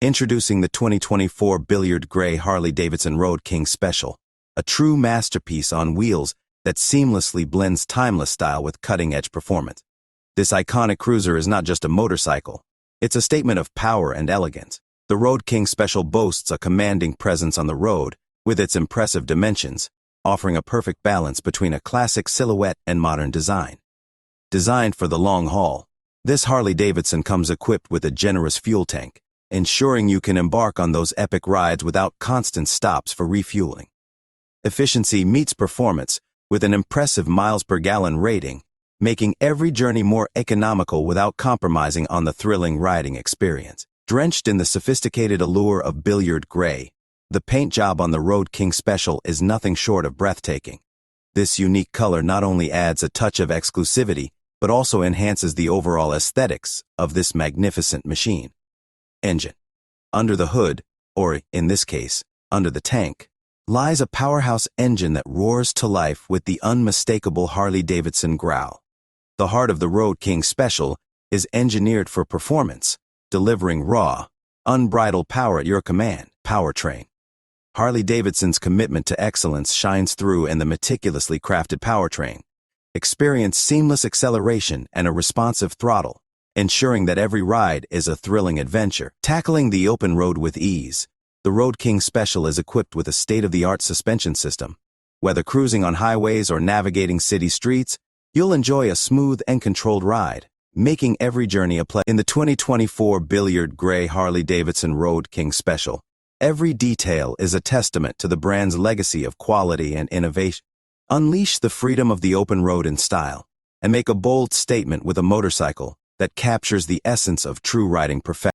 Introducing the 2024 Billiard Gray Harley-Davidson Road King Special, a true masterpiece on wheels that seamlessly blends timeless style with cutting-edge performance. This iconic cruiser is not just a motorcycle, it's a statement of power and elegance. The Road King Special boasts a commanding presence on the road with its impressive dimensions, offering a perfect balance between a classic silhouette and modern design. Designed for the long haul, this Harley-Davidson comes equipped with a generous fuel tank, ensuring you can embark on those epic rides without constant stops for refueling. Efficiency meets performance with an impressive miles-per-gallon rating, making every journey more economical without compromising on the thrilling riding experience. Drenched in the sophisticated allure of Billiard Gray, the paint job on the Road King Special is nothing short of breathtaking. This unique color not only adds a touch of exclusivity, but also enhances the overall aesthetics of this magnificent machine. Engine. Under the hood, or in this case, under the tank, lies a powerhouse engine that roars to life with the unmistakable Harley-Davidson growl. The heart of the Road King Special is engineered for performance, delivering raw, unbridled power at your command. Powertrain. Harley-Davidson's commitment to excellence shines through in the meticulously crafted powertrain. Experience seamless acceleration and a responsive throttle, ensuring that every ride is a thrilling adventure. Tackling the open road with ease, the Road King Special is equipped with a state-of-the-art suspension system. Whether cruising on highways or navigating city streets, you'll enjoy a smooth and controlled ride, making every journey a pleasure. In the 2024 Billiard Gray Harley-Davidson Road King Special, every detail is a testament to the brand's legacy of quality and innovation. Unleash the freedom of the open road in style, and make a bold statement with a motorcycle that captures the essence of true riding perfection.